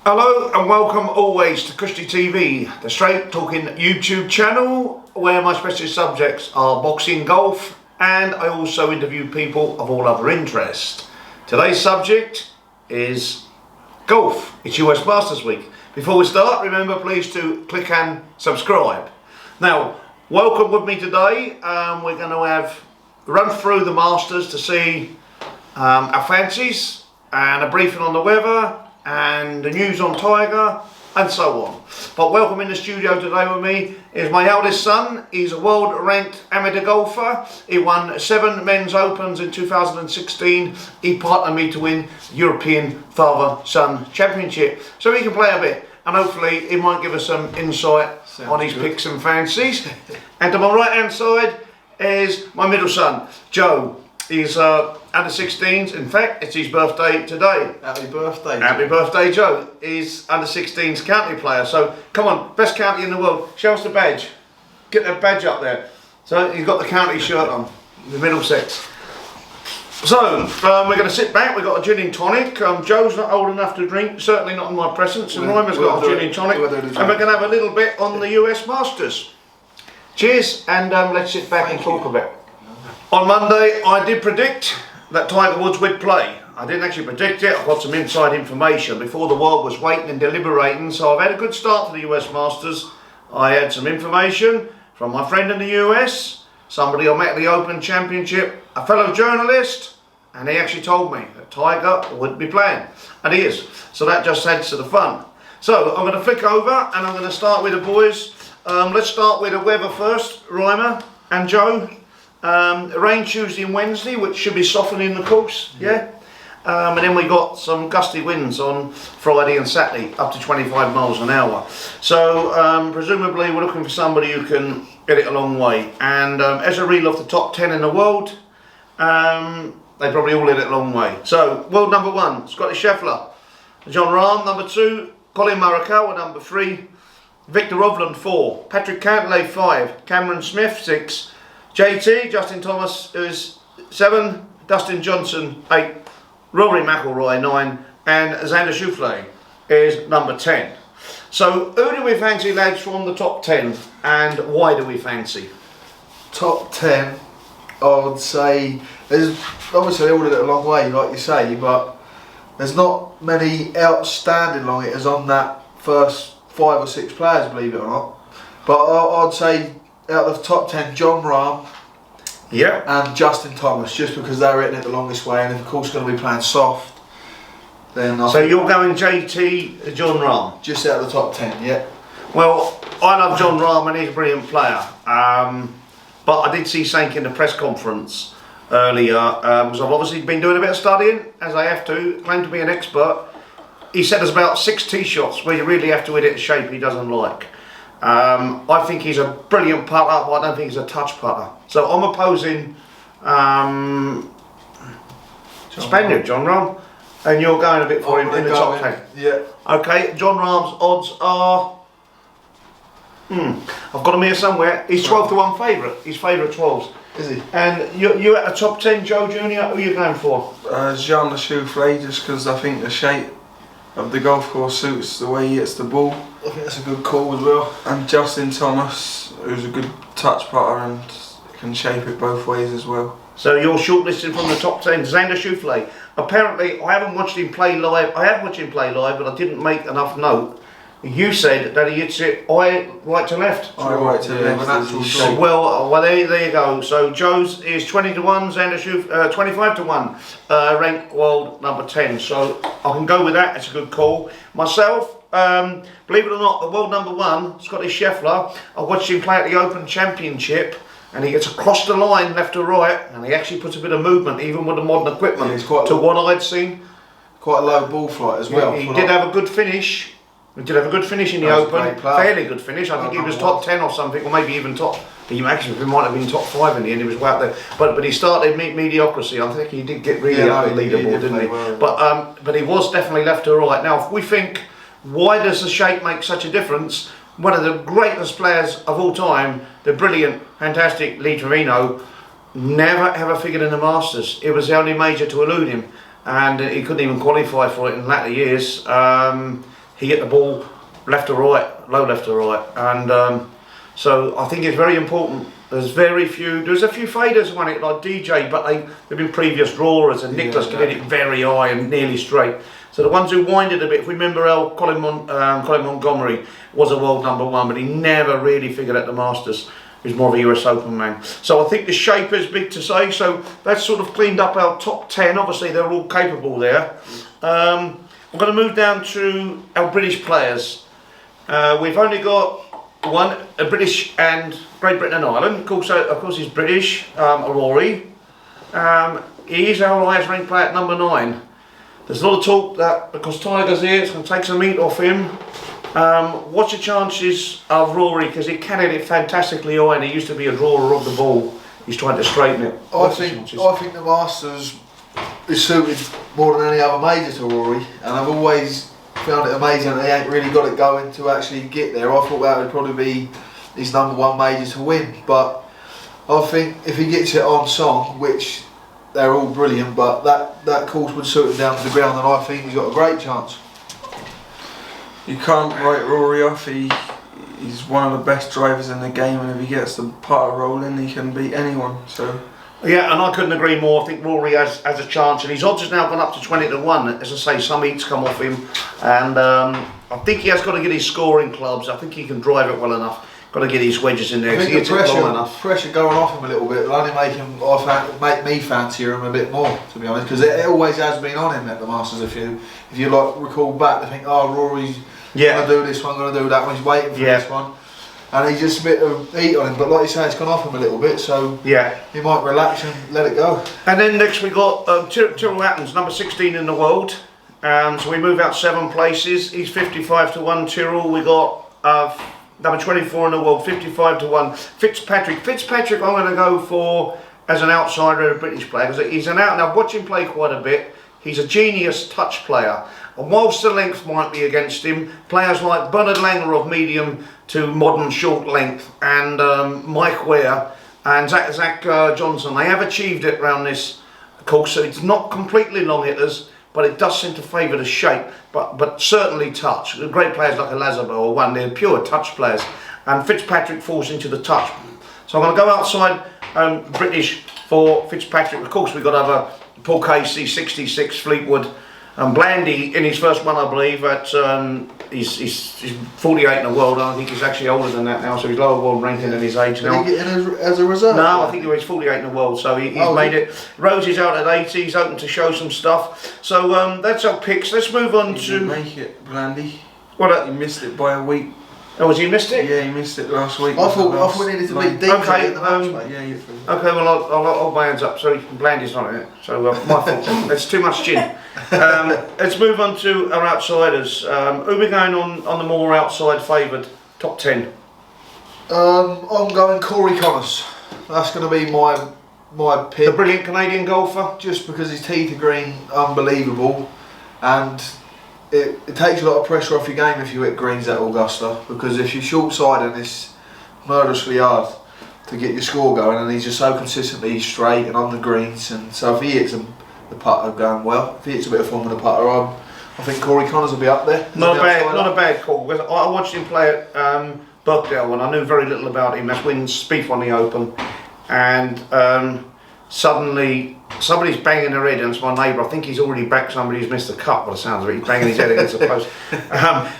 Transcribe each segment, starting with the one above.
Hello and welcome always to Cushy TV, the straight talking YouTube channel where my specialist subjects are boxing, golf, and I also interview people of all other interest. Today's subject is golf. It's US Masters Week. Before we start, remember please to click and subscribe. Now, welcome with me today. We're going to have run through the Masters to see our fancies and a briefing on the weather and the news on Tiger and so on. But welcome in the studio today with me is my eldest son. He's a world ranked amateur golfer. He won 7 men's opens in 2016. He partnered me to win the European Father-Son Championship. So he can play a bit and hopefully he might give us some insight on his picks and fancies. And to my right hand side is my middle son, Joe. He's under 16s. In fact, it's his birthday today. Happy birthday, Joe. Happy birthday, Joe. He's under 16s county player. So come on, best county in the world. Show us the badge. Get that badge up there. So he's got the county shirt on, the Middlesex. So we're going to sit back. We've got a gin and tonic. Joe's not old enough to drink, certainly not in my presence. And Ryman's got a gin and tonic. And we're going to have a little bit on the US Masters. Cheers, and let's sit back and talk a bit. On Monday, I did predict that Tiger Woods would play. I didn't actually predict it. I got some inside information before the world was waiting and deliberating. So I've had a good start to the US Masters. I had some information from my friend in the US, somebody I met at the Open Championship, a fellow journalist, and he actually told me that Tiger would be playing. And he is. So that just adds to the fun. So I'm going to flick over and I'm going to start with the boys. Let's start with the weather first, Rymer and Joe. Rain Tuesday and Wednesday, which should be softening the course, yeah? And then we got some gusty winds on Friday and Saturday, up to 25 miles an hour. So presumably we're looking for somebody who can get it a long way. And as I reel off the top 10 in the world, they probably all hit it a long way. So world number 1, Scotty Scheffler. John Rahm, number 2. Colin Morikawa, number 3. Victor Hovland, 4. Patrick Cantlay, 5. Cameron Smith, 6. JT, Justin Thomas is 7, Dustin Johnson 8, Rory McIlroy 9, and Xander Schauffele is number 10. So who do we fancy, lads, from the top 10 and why do we fancy? Top 10, I would say, there's obviously all did it a long way, like you say, but there's not many outstanding long hitters on that first 5 or 6 players, believe it or not. But I'd say out of the top 10, John Rahm, yeah, and Justin Thomas, just because they're hitting it the longest way, and of course going to be playing soft. Then so you're going JT, John Rahm, just out of the top 10, yeah. Well, I love John Rahm and he's a brilliant player. But I did see Sank in the press conference earlier, because I've obviously been doing a bit of studying, as I have to, claim to be an expert. He said there's about 6 tee shots where you really have to hit it in shape he doesn't like. I think he's a brilliant putter, but I don't think he's a touch putter. So I'm opposing Spaniard, John Rahm, and you're going a bit for him in the top 10. Yeah. Okay, John Rahm's odds are... I've got him here somewhere. He's 12 to 1 favourite. He's favourite 12s. Is he? And you're at the top 10, Joe Jr. Who are you going for? Jean Schauffele, just because I think the shape of the golf course suits the way he hits the ball. I think that's a good call as well. And Justin Thomas, who's a good touch putter and can shape it both ways as well. So you're shortlisted from the top 10, Xander Schauffele. Apparently, I haven't watched him play live. I have watched him play live, but I didn't make enough note. You said that he hits it right to left. Right to left. Well, there you go. So Joe's is 20 to 1, Xander Schauffele 25 to 1, ranked world number 10. So I can go with that. It's a good call. Myself, believe it or not, the world number 1, Scotty Scheffler. I watched him play at the Open Championship, and he gets across the line left to right, and he actually puts a bit of movement, even with the modern equipment, to what I'd seen. Quite a low ball flight as well. He did have a good finish. He did have a good finish in the Open, fairly good finish. I think he was top 10 or something, or maybe even top. He might have been top 5 in the end. He was way up there, but he started mediocrity. I think he did get really up the leaderboard, didn't he? Well. But he was definitely left to right. Now, if we think, why does the shape make such a difference? One of the greatest players of all time, the brilliant, fantastic Lee Trevino, never ever figured in the Masters. It was the only major to elude him, and he couldn't even qualify for it in latter years. he hit the ball left to right, low left to right, and so I think it's very important. There's a few faders won it like DJ, but they've been previous drawers, and Nicholas can hit it very high and nearly straight. So the ones who winded a bit, if we remember how Colin Montgomery was a world #1, but he never really figured out the Masters. He was more of a US Open man. So I think the shape is big to say, so that's sort of cleaned up our top 10. Obviously they're all capable there. I'm going to move down to our British players. We've only got one, a British and Great Britain and Ireland. Of course he's British, Rory. He is our highest ranked player at number 9. There's a lot of talk that because Tiger's here, it's going to take some meat off him. What's the chances of Rory, because he can hit it fantastically high and he used to be a drawer of the ball. He's trying to straighten it. I think the Masters is suited more than any other major to Rory, and I've always found it amazing that he ain't really got it going to actually get there. I thought that would probably be his #1 major to win, but I think if he gets it on song, which they're all brilliant, but that course would suit him down to the ground, and I think he's got a great chance. You can't write Rory off. He's one of the best drivers in the game, and if he gets the putter rolling, he can beat anyone. So yeah, and I couldn't agree more. I think Rory has a chance, and his odds has now gone up to 20-1. As I say, some heats come off him, and I think he has got to get his scoring clubs. I think he can drive it well enough. Got to get his wedges in there. I think the pressure going off him a little bit will only make me fancier him a bit more, to be honest, because it always has been on him at the Masters. If you like recall back, they think, oh, Rory's going to do this one, going to do that one. He's waiting for this one, and he just a bit of heat on him. But like you say, it's gone off him a little bit, so he might relax and let it go. And then next we got Tyrrell Hatton's number 16 in the world. So we move out 7 places. He's 55-1. Tyrrell. We got number 24 in the world, 55-1. Fitzpatrick, I'm going to go for as an outsider, a British player, because he's an out. Now, watch him play quite a bit. He's a genius touch player. And whilst the length might be against him, players like Bernard Langer of medium to modern short length, and Mike Ware and Zach Johnson, they have achieved it around this course. So it's not completely long hitters, but it does seem to favour the shape, but certainly touch. The great players like Elazabeth or one, they're pure touch players, and Fitzpatrick falls into the touch. So I'm going to go outside British for Fitzpatrick. Of course, we've got other Paul Casey, 66, Fleetwood, and Blandy in his first one, I believe, at he's 48 in the world. I think he's actually older than that now, so he's lower world ranking than his age now. Did he get in as a reserve? No, I think he's 48 in the world, so he's made it. Rosie's out at 80, he's open to show some stuff. So that's our picks. Let's move on to... make it, Blandy. What? He missed it by a week. Oh, has he missed it? Yeah, he missed it last week. I thought we needed to beat Dean in the match, mate. Yeah, okay, well, I'll hold my hands up. Sorry, Blandy's not in it. So, my fault. That's too much gin. Let's move on to our outsiders. Who are we going on the more outside favoured top 10? I'm going Corey Connors. That's going to be my pick. The brilliant Canadian golfer. Just because his tee to green, unbelievable. And it takes a lot of pressure off your game if you hit greens at Augusta, because if you're short side and it's murderously hard to get your score going, and he's just so consistently straight and on the greens, and so if he hits the putter going well, if he hits a bit of form with the putter, I think Corey Connors will be up there. Not a bad call. Because I watched him play at Birkdale, and I knew very little about him. That's when Spieth won the Open, and suddenly somebody's banging their head, and it's my neighbour. I think he's already backed somebody who's missed the cut by the sounds of it. He's banging his head against the post.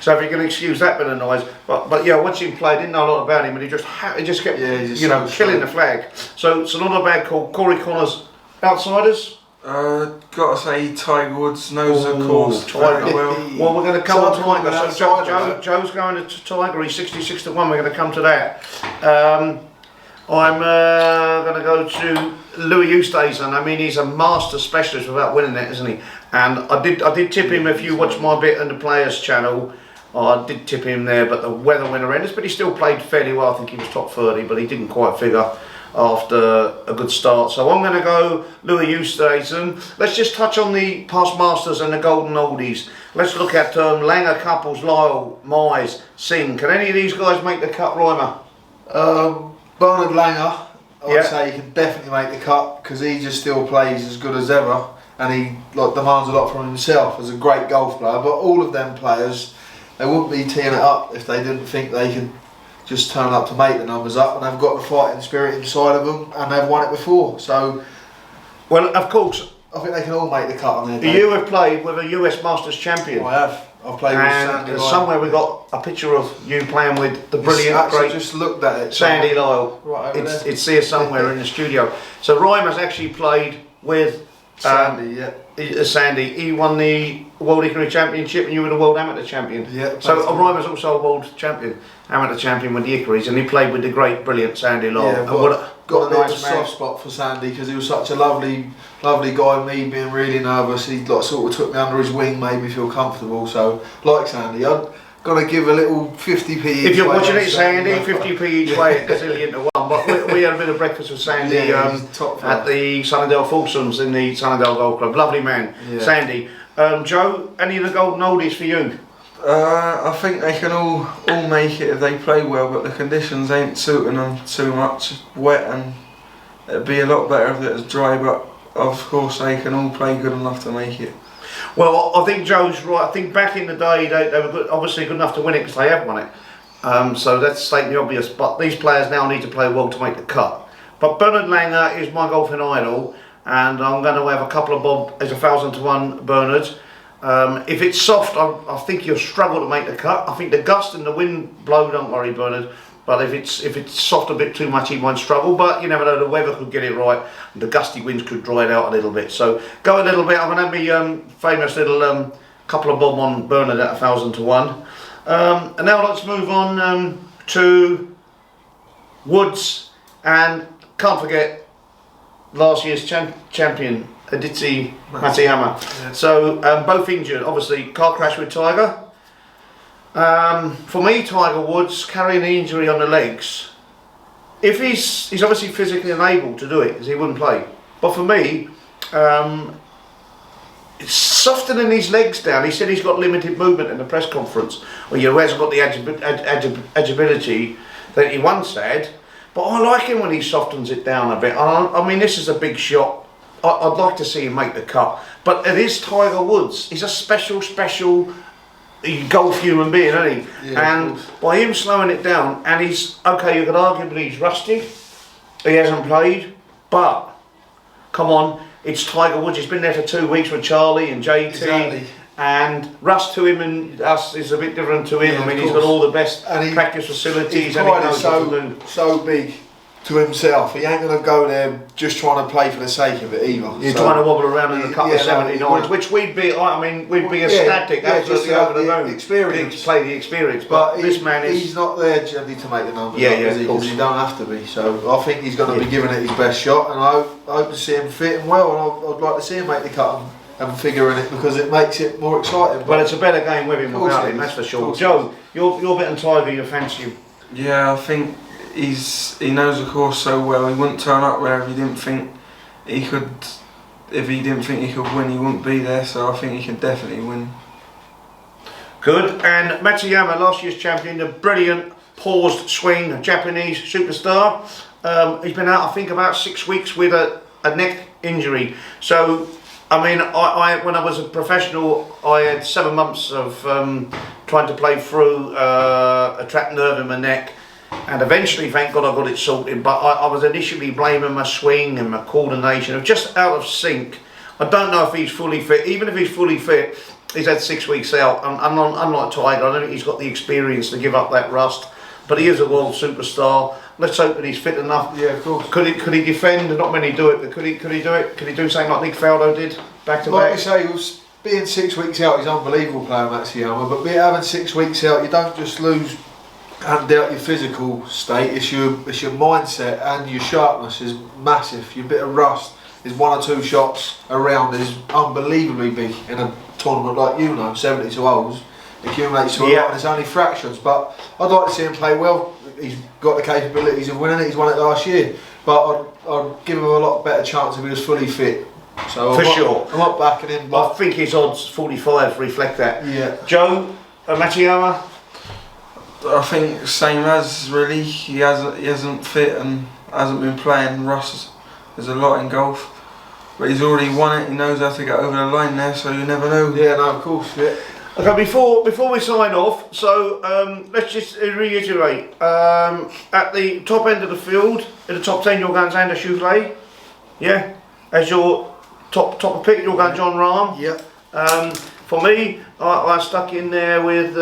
So if you can excuse that bit of noise. But yeah, watching him play, didn't know a lot about him, but he just kept killing the flag. So it's not a bad call. Corey Connors, outsiders? Gotta say Tiger Woods knows the course. Tiger. Well, we're going to come on to Tiger. So Joe's going to Tiger. He's 66-1. We're going to come to that. I'm going to go to Louis Oosthuizen. I mean, he's a master specialist without winning it, isn't he? And I did tip him. If you watch my bit on the Players channel, I did tip him there, but the weather went horrendous. But he still played fairly well. I think he was top 30, but he didn't quite figure after a good start. So I'm going to go Louis Oosthuizen. Let's just touch on the past Masters and the Golden Oldies. Let's look at Langer, Couples, Lyle, Mize, Singh. Can any of these guys make the cut, Reimer? Bernard Langer, I'd say he can definitely make the cut, because he just still plays as good as ever, and he demands a lot from himself as a great golf player. But all of them players, they wouldn't be teeing it up if they didn't think they could just turn up to make the numbers up, and they've got the fighting spirit inside of them, and they've won it before. So, well, of course, I think they can all make the cut on their day. you have played with a US Masters champion. I have. I've played with Sandy Lyle. Somewhere we got a picture of you playing with the brilliant, great. Just looked at it. Sandy Lyle. Right over there. It's here somewhere in the studio. So Reimer's actually played with Sandy, Sandy. He won the World Hickory Championship, and you were the World Amateur Champion. Yeah. So Reimer's also a World Champion, Amateur Champion with the Hickories, and he played with the great, brilliant Sandy Lyle. Yeah, and what a nice man. Soft spot for Sandy because he was such a lovely guy. Me being really nervous, he like sort of took me under his wing, made me feel comfortable. So like Sandy, I've got to give a little 50p each If you're way watching on it, Sandy, 50p each way, it's a into one. But we had a bit of breakfast with Sandy he's top at the Sunnydale Foursomes in the Sunnydale Golf Club. Lovely man, Yeah. Sandy. Joe, any of the golden oldies for you? I think they can all make it if they play well, but the conditions ain't suiting them too much. It's wet, and it'd be a lot better if it was dry, but of course they can all play good enough to make it. Well, I think Joe's right. I think back in the day they were good, obviously good enough to win it because they have won it. So that's stating the obvious. But these players now need to play well to make the cut. But Bernard Langer is my golfing idol, and I'm going to have a couple of bob as 1,000 to 1 Bernards. If it's soft, I think you'll struggle to make the cut. I think the gust and the wind blow, don't worry, Bernard. But if it's soft a bit too much, he might struggle. But you never know, the weather could get it right. The gusty winds could dry it out a little bit. So go a little bit. I'm going to have my famous little couple of bob on Bernard at 1,000 to 1. And now let's move on to Woods, and can't forget last year's champion, Aditya Matsuyama. Yeah. So both injured, obviously car crash with Tiger. For me, Tiger Woods carrying the injury on the legs. If he's obviously physically unable to do it, because he wouldn't play. But for me, it's softening his legs down. He said he's got limited movement in the press conference. Well, he hasn't got the agility that he once had. But I like him when he softens it down a bit. I mean, this is a big shot. I'd like to see him make the cut. But it is Tiger Woods. He's a special golf human being, isn't he? Yeah, and by him slowing it down, and he's, okay, you could argue that he's rusty. He hasn't played. But, come on, it's Tiger Woods. He's been there for 2 weeks with Charlie and JT. Exactly. And rust to him and us is a bit different to him. Yeah, I mean, of he's got course. all the best And practice facilities, His and he pride knows is what to do. so big to himself. He ain't going to go there just trying to play for the sake of it either. You're trying to wobble around in a couple of Yeah, no, 79s, which we'd be, we'd be ecstatic, absolutely just over the the moon. experience. Play the experience, but this man is... He's not there generally to make the numbers Yeah, up, yeah, is he? of course. 'Cause he don't have to be. So I think he's going to be giving it his best shot, and I hope to see him fit and well, and I'd like to see him make the cut and figure in it, because it makes it more exciting. Well, it's a better game with him Of course without it him, is. that's for Of sure. course Joe, you're a bit on Tiger, you fancy him. Yeah, I think he knows the course so well. He wouldn't turn up there if he didn't think he could. If he didn't think he could win, he wouldn't be there. So I think he can definitely win. Good. And Matsuyama, last year's champion, the brilliant paused swing Japanese superstar. He's been out, I think, about 6 weeks with a neck injury. So, I mean, I when I was a professional, I had 7 months of trying to play through a trapped nerve in my neck. And eventually, thank God, I got it sorted. But I was initially blaming my swing and my coordination. Of just out of sync. I don't know if he's fully fit. Even if he's fully fit, he's had 6 weeks out. Unlike Tiger, I don't think he's got the experience to give up that rust. But he is a world superstar. Let's hope that he's fit enough. Yeah, of course. Could he defend? Not many do it, but could he do it? Could he do something like Nick Faldo did back to Like you back? say, being 6 weeks out, he's an unbelievable player, Matsuyama. But having 6 weeks out, you don't just lose and doubt your physical state. It's your mindset, and your sharpness is massive. Your bit of rust is 1 or 2 shots around is unbelievably big in a tournament like 72 holes. Accumulates to a lot, and it's only fractions. But I'd like to see him play well. He's got the capabilities of winning it. He's won it last year. But I'd give him a lot better chance if he was fully fit. So For sure. I'm not backing him. I think his odds 45 reflect that. Yeah. Joe, Matsuyama. I think same as really. He hasn't fit and hasn't been playing. Russ, there's a lot in golf, but he's already won it. He knows how to get over the line there, so you never know. Yeah, no, of course. Yeah. Okay, before we sign off, so let's just reiterate. At the top end of the field, in the top 10, you're going Xander Schauffele. Yeah, as your top of pick, you're going John Rahm. Yeah. For me, I stuck in there with.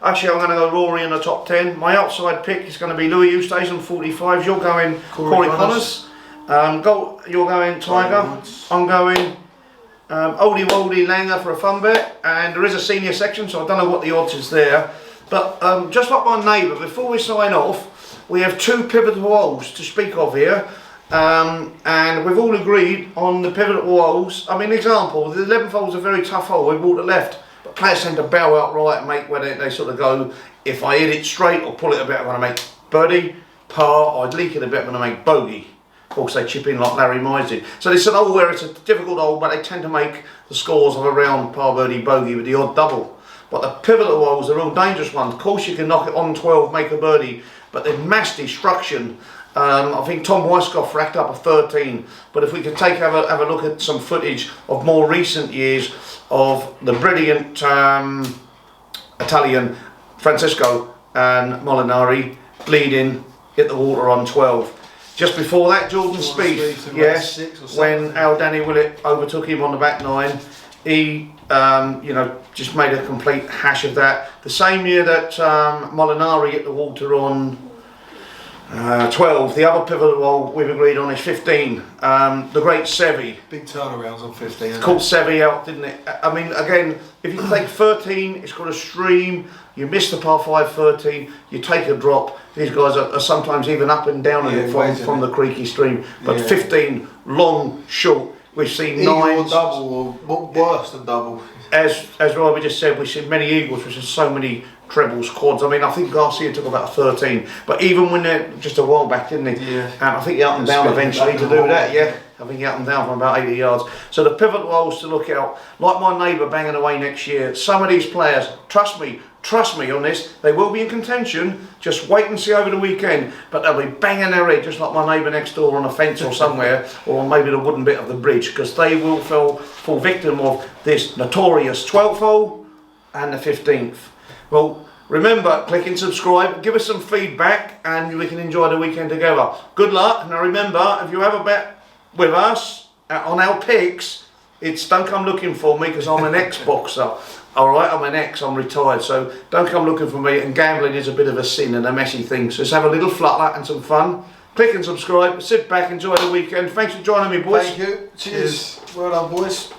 Actually, I'm going to go Rory in the top 10. My outside pick is going to be Louis Oosthuizen, 45. You're going Corey Connors. You're going Tiger. I'm going. Oldie Woldy Langer for a fun bet, and there is a senior section, so I don't know what the odds is there. But just like my neighbour, before we sign off, we have 2 pivotal holes to speak of here, and we've all agreed on the pivotal holes. I mean, example, the 11th hole is a very tough hole with water left, but players tend to bow out right and make where they sort of go, if I hit it straight or pull it a bit, I'm going to make birdie, par, I'd leak it a bit, I'm going to make bogey. Of course, they chip in like Larry Mize did. So it's an hole where it's a difficult hole, but they tend to make the scores of around par, birdie, bogey with the odd double. But the pivotal holes are real dangerous ones. Of course, you can knock it on 12, make a birdie, but they're mass destruction. I think Tom Weiskopf racked up a 13. But if we could have a look at some footage of more recent years of the brilliant Italian Francesco and Molinari leading, hit the water on 12. Just before that, Jordan Spieth, yes, when Danny Willett overtook him on the back 9, he, just made a complete hash of that. The same year that Molinari hit the water on 12, the other pivotal hole we've agreed on is 15. The great Seve. Big turnarounds on 15. It's called Seve out, didn't it? I mean, again, if you take 13, it's got a stream. You miss the par 5 13, you take a drop. These guys are sometimes even up and down from the creaky stream. But 15, long, short. We've seen Eagle 9. or double, or worse than double. As Robbie just said, we've seen many eagles, which is so many trebles, quads. I mean, I think Garcia took about a 13. But even when they're just a while back, didn't he? Yeah. And I think he up and down eventually to do that, yeah. I think he up and down from about 80 yards. So the pivotal holes to look out, like my neighbour banging away next year, some of these players, trust me on this, they will be in contention. Just wait and see over the weekend. But they'll be banging their head, just like my neighbour next door on a fence or somewhere, or on maybe the wooden bit of the bridge, because they will fall victim of this notorious 12th hole and the 15th. Well, remember, click and subscribe, give us some feedback, and we can enjoy the weekend together. Good luck. Now remember, if you have a bet with us on our picks, don't come looking for me, because I'm an ex-boxer. Alright, I'm an ex, I'm retired, so don't come looking for me, and gambling is a bit of a sin and a messy thing, so let's have a little flutter and some fun. Click and subscribe, sit back, enjoy the weekend. Thanks for joining me, boys. Thank you. Cheers. Well done, boys.